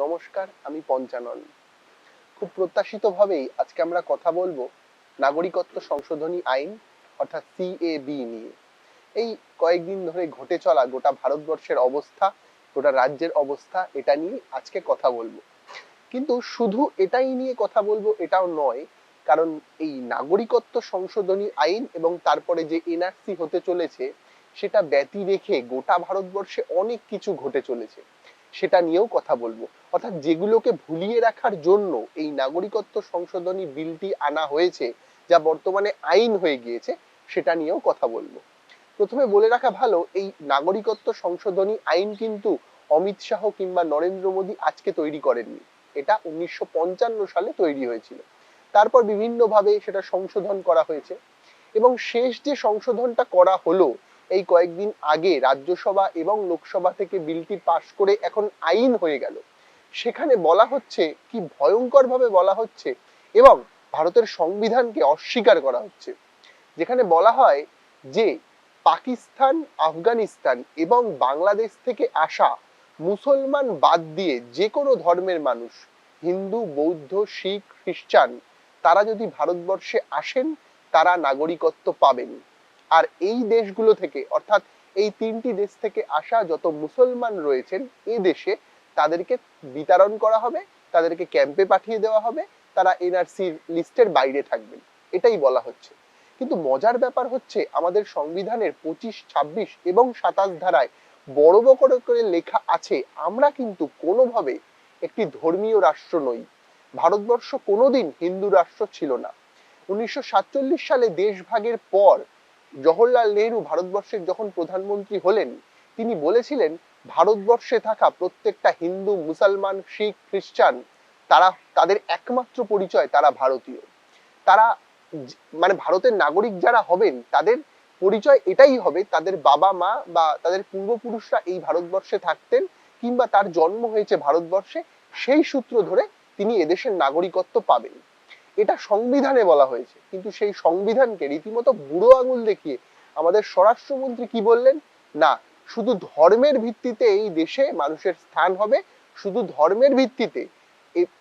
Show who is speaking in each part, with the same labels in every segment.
Speaker 1: নমস্কার, আমি পঞ্চানন। খুব প্রত্যাশিতভাবেই আজকে আমরা কথা বলবো নাগরিকত্ব সংশোধনী আইন অর্থাৎ সিএবি নিয়ে। এই কয়েকদিন ধরে ঘটে চলা গোটা ভারতবর্ষের অবস্থা, গোটা রাজ্যের অবস্থা, এটা নিয়ে আজকে কথা বলবো। কিন্তু শুধু এটাই নিয়ে কথা বলবো এটাও নয়, কারণ এই নাগরিকত্ব সংশোধনী আইন এবং তারপরে যে এনআরসি হতে চলেছে সেটা ব্যতি রেখে গোটা ভারতবর্ষে অনেক কিছু ঘটে চলেছে, সেটা নিয়েও কথা বলবো। অর্থাৎ যেগুলোকে ভুলিয়ে রাখার জন্য এই নাগরিকত্ব সংশোধনী বিলটি আনা হয়েছে, যা বর্তমানে আইন হয়ে গিয়েছে, সেটা নিয়েও কথা বলবো। প্রথমে বলে রাখা ভালো, এই নাগরিকত্ব সংশোধনী আইন কিন্তু অমিত শাহ কিংবা নরেন্দ্র মোদী আজকে তৈরি করেননি। এটা 1955 সালে তৈরি হয়েছিল। তারপর বিভিন্নভাবে সেটা সংশোধন করা হয়েছে এবং শেষ যে সংশোধনটা করা হলো এই কয়েকদিন আগে রাজ্যসভা এবং লোকসভা থেকে বিলটি পাশ করে এখন আইন হয়ে গেল। সেখানে বলা হচ্ছে, কি ভয়ঙ্কর ভাবে বলা হচ্ছে এবং ভারতের সংবিধানকে অস্বীকার করা হচ্ছে, যেখানে বলা হয় যে পাকিস্তান, আফগানিস্তান এবং বাংলাদেশ থেকে আসা মুসলমান বাদ দিয়ে যে কোনো ধর্মের মানুষ, হিন্দু, বৌদ্ধ, শিখ, খ্রিস্টান, তারা যদি ভারতবর্ষে আসেন তারা নাগরিকত্ব পাবেন। আর এই দেশগুলো থেকে, অর্থাৎ এই তিনটি দেশ থেকে আসা যত মুসলমান রয়েছেন এ দেশে, তাদেরকে বিতাড়ন করা হবে, তাদেরকে ক্যাম্পে পাঠিয়ে দেওয়া হবে, তারা এনআরসির লিস্টের বাইরে থাকবেন, এটাই বলা হচ্ছে। কিন্তু মজার ব্যাপার হচ্ছে, আমাদের সংবিধানের 25, 26 এবং 27 ধারায় বড় বড় করে লেখা আছে আমরা কিন্তু কোনোভাবে একটি ধর্মীয় রাষ্ট্র নই। ভারতবর্ষ কোনোদিন হিন্দু রাষ্ট্র ছিল না। 1947 সালে দেশভাগের পর জওহরলাল নেহরু ভারতবর্ষের যখন প্রধানমন্ত্রী হলেন, তিনি বলেছিলেন ভারতবর্ষে থাকা প্রত্যেকটা হিন্দু, মুসলমান, শিখ, খ্রিস্টান, তারা, তাদের একমাত্র পরিচয় তারা ভারতীয়। তারা মানে ভারতের নাগরিক যারা হবেন তাদের পরিচয় এটাই হবে, তাদের বাবা মা বা তাদের পূর্বপুরুষরা এই ভারতবর্ষে থাকতেন কিংবা তার জন্ম হয়েছে ভারতবর্ষে, সেই সূত্র ধরে তিনি এদেশের নাগরিকত্ব পাবেন। এটা সংবিধানে বলা হয়েছে, কিন্তু সেই সংবিধানকে রীতিমতো বুড়ো আঙুল দেখিয়ে আমাদের স্বরাষ্ট্রমন্ত্রী কি বললেন, না, শুধু ধর্মের ভিত্তিতে এই দেশে মানুষের স্থান হবে, শুধু ধর্মের ভিত্তিতে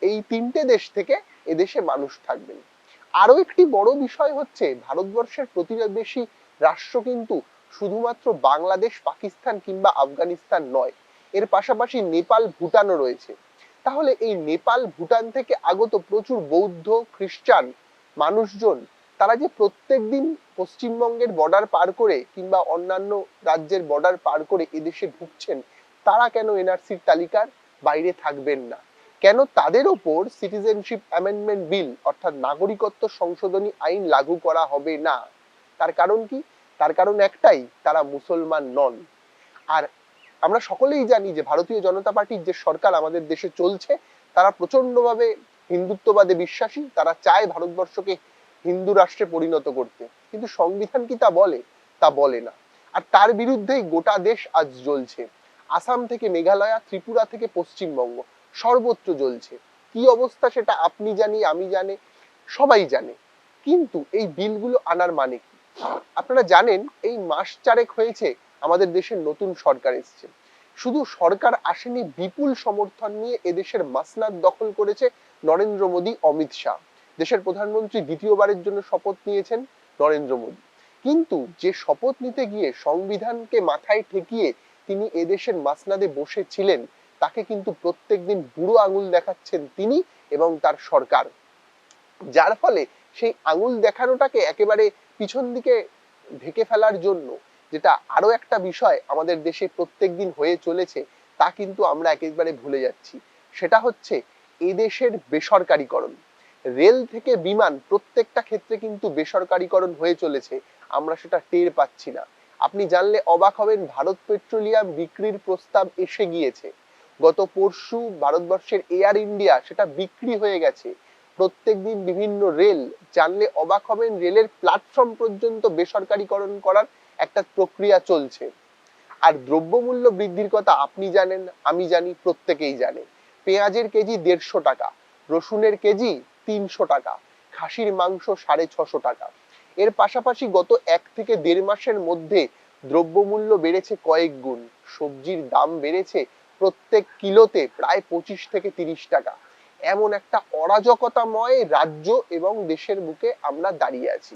Speaker 1: এই তিনটে দেশ থেকে এদেশে মানুষ থাকবেন। আরো একটি বড় বিষয় হচ্ছে, ভারতবর্ষের প্রতিবেশী রাষ্ট্র কিন্তু শুধুমাত্র বাংলাদেশ, পাকিস্তান কিংবা আফগানিস্তান নয়, এর পাশাপাশি নেপাল, ভুটানও রয়েছে। তাহলে এই নেপাল, ভুটান থেকে আগত প্রচুর বৌদ্ধ, খ্রিস্টান মানুষজন, তারা যে প্রত্যেকদিন পশ্চিমবঙ্গের বর্ডার পার করে কিংবা অন্যান্য রাজ্যের বর্ডার পার করে এদেশে ঢুকছেন, তারা কেন এনআরসির তালিকার বাইরে থাকবেন না? কেন তাদের ওপর সিটিজেনশিপ অ্যামেন্ডমেন্ট বিল অর্থাৎ নাগরিকত্ব সংশোধনী আইন লাগু করা হবে না? তার কারণ কি? তার কারণ একটাই, তারা মুসলমান নন। আর আমরা সকলেই জানি যে ভারতীয় জনতা পার্টির যে সরকার আমাদের দেশে চলছে, তারা প্রচন্ডভাবে হিন্দুত্ববাদে বিশ্বাসী, তারা চায় ভারতবর্ষকে হিন্দু রাষ্ট্রে পরিণত করতে, কিন্তু সংবিধান কি তা বলে? তা বলে না। আর তার বিরুদ্ধেই গোটা দেশ আজ জ্বলছে। আসাম থেকে মেঘালয়া, ত্রিপুরা থেকে পশ্চিমবঙ্গ, সর্বত্র জ্বলছে। কি অবস্থা সেটা আপনি জানি, আমি জানি, সবাই জানে। কিন্তু এই বিলগুলো আনার মানে কি? আপনারা জানেন এই মাস চারেক হয়েছে আমাদের দেশের নতুন সরকার এসছে। শুধু সরকার আসেনি, বিপুল সমর্থন নিয়ে এদেশের মাসনাদ দখল করেছে নরেন্দ্র মোদী, অমিত শাহ। দেশের প্রধানমন্ত্রী দ্বিতীয়বারের জন্য শপথ নিয়েছেন নরেন্দ্র মোদী। কিন্তু যে শপথ নিতে গিয়ে সংবিধানকে মাথায় ঠেকিয়ে তিনি এদেশের মাসনাদে বসেছিলেন, তাকে কিন্তু প্রত্যেকদিন বুড়ো আঙুল দেখাচ্ছেন তিনি এবং তার সরকার। যার ফলে সেই আঙুল দেখানোটাকে একেবারে পিছন দিকে ঢেকে ফেলার জন্য, যেটা আরো একটা বিষয় আমাদের দেশে প্রত্যেকদিন হয়ে চলেছে, তা কিন্তু আমরা একেবারে ভুলে যাচ্ছি। সেটা হচ্ছে এদেশের বেসরকারীকরণ। রেল থেকে বিমান, প্রত্যেকটা ক্ষেত্রে কিন্তু বেসরকারীকরণ হয়ে চলেছে, আমরা সেটা টের পাচ্ছি না। আপনি জানলে অবাক হবেন, ভারত পেট্রোলিয়াম বিক্রির প্রস্তাব এসে গিয়েছে। গত পরশু ভারতবর্ষের এয়ার ইন্ডিয়া সেটা বিক্রি হয়ে গেছে। প্রত্যেকদিন বিভিন্ন রেল, জানলে অবাক হবেন, রেলের প্ল্যাটফর্ম পর্যন্ত বেসরকারীকরণ করার একটা প্রক্রিয়া চলছে। আর দ্রব্যমূল্য বৃদ্ধির কথা আপনি জানেন, আমি জানি, প্রত্যেকেই জানে। পেঁয়াজের কেজি 150 টাকা, রসুনের কেজি 300 টাকা, খাসির মাংস 650 টাকা। এর পাশাপাশি গত 1 থেকে 1.5 মাসের মধ্যে দ্রব্যমূল্য বেড়েছে কয়েক গুণ, সবজির দাম বেড়েছে প্রত্যেক কিলোতে প্রায় 25 থেকে 30 টাকা। এমন একটা অরাজকতাময় রাজ্য এবং দেশের বুকে আমরা দাঁড়িয়ে আছি।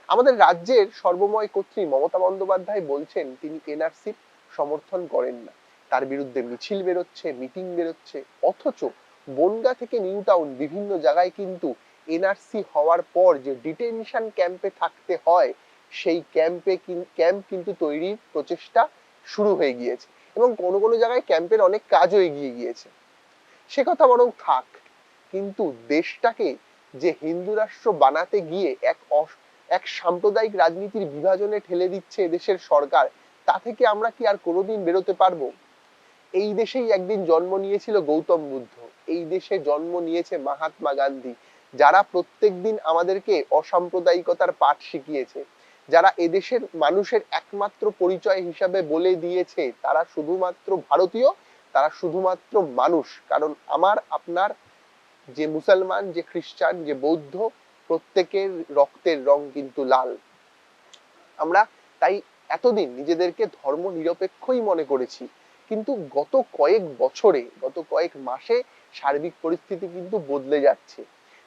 Speaker 1: আমাদের রাজ্যের সর্বময় কর্ত্রী মমতা বন্দ্যোপাধ্যায় বলছেন তিনি এনআরসি সমর্থন করেন না, তার বিরুদ্ধে মিছিল বেরোচ্ছে, মিটিং বেরোচ্ছে, অথচ বনগাঁ থেকে নিউ টাউন বিভিন্ন জায়গায় কিন্তু এনআরসি হওয়ার পর যে ডিটেনশন ক্যাম্পে থাকতে হয় সেই ক্যাম্প কিন্তু তৈরির প্রচেষ্টা শুরু হয়ে গিয়েছে এবং কোনো কোনো জায়গায় ক্যাম্পের অনেক কাজও এগিয়ে গিয়েছে। সে কথা বরং থাক, কিন্তু দেশটাকে যে হিন্দু রাষ্ট্র বানাতে গিয়ে এক সাম্প্রদায়িক রাজনীতির বিভাজনে ঠেলে দিচ্ছে এদেশের সরকার, তা থেকে আমরা কি আর কোনোদিন বেরোতে পারবো? এই দেশেই একদিন জন্ম নিয়েছিল গৌতম বুদ্ধ, এই দেশে জন্ম নিয়েছে মহাত্মা গান্ধী, যারা প্রত্যেকদিন আমাদেরকে অসাম্প্রদায়িকতার পাঠ শিখিয়েছে, যারা এদেশের মানুষের একমাত্র পরিচয় হিসাবে বলে দিয়েছে তারা শুধুমাত্র ভারতীয়, তারা শুধুমাত্র মানুষ। কারণ আমার আপনার যে মুসলমান, যে খ্রিস্টান, যে বৌদ্ধ, প্রত্যেকের রক্তের রং কিন্তু লাল। আমরা তাই এতদিন নিজেদেরকে ধর্ম নিরপেক্ষই মনে করেছি, কিন্তু গত কয়েক বছরে, গত কয়েক মাসে সার্বিক পরিস্থিতি কিন্তু বদলে যাচ্ছে।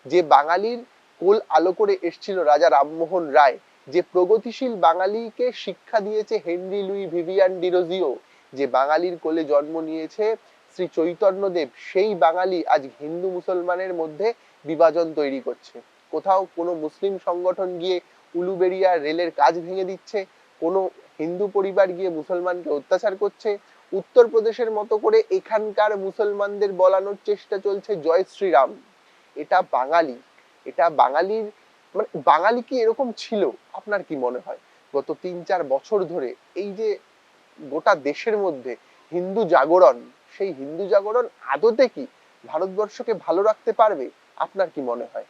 Speaker 1: যে বাঙালির কোল আলো করে এসেছিল রাজা রামমোহন রায়, যে প্রগতিশীল বাঙালিকে শিক্ষা দিয়েছে হেনরি লুই ভিভিয়ান ডিরোজিও, যে বাঙালির কোলে জন্ম নিয়েছে শ্রী চৈতন্যদেব, সেই বাঙালি আজ হিন্দু মুসলমানের মধ্যে বিভাজন তৈরি করছে। কোথাও কোনো মুসলিম সংগঠন গিয়ে উলুবেড়িয়া রেলের কাজ ভেঙে দিচ্ছে, কোনো হিন্দু পরিবার গিয়ে মুসলমানকে অত্যাচার করছে, উত্তরপ্রদেশের মতো করে এখানকার মুসলমানদের বলানোর চেষ্টা চলছে জয় শ্রীরাম। এটা বাঙালি, এটা বাঙালির মানে বাঙালি কি এরকম ছিল? আপনার কি মনে হয় গত 3-4 বছর ধরে এই যে গোটা দেশের মধ্যে হিন্দু জাগরণ, সেই হিন্দু জাগরণ আদতে কি ভারতবর্ষকে ভালো রাখতে পারবে? আপনার কি মনে হয়?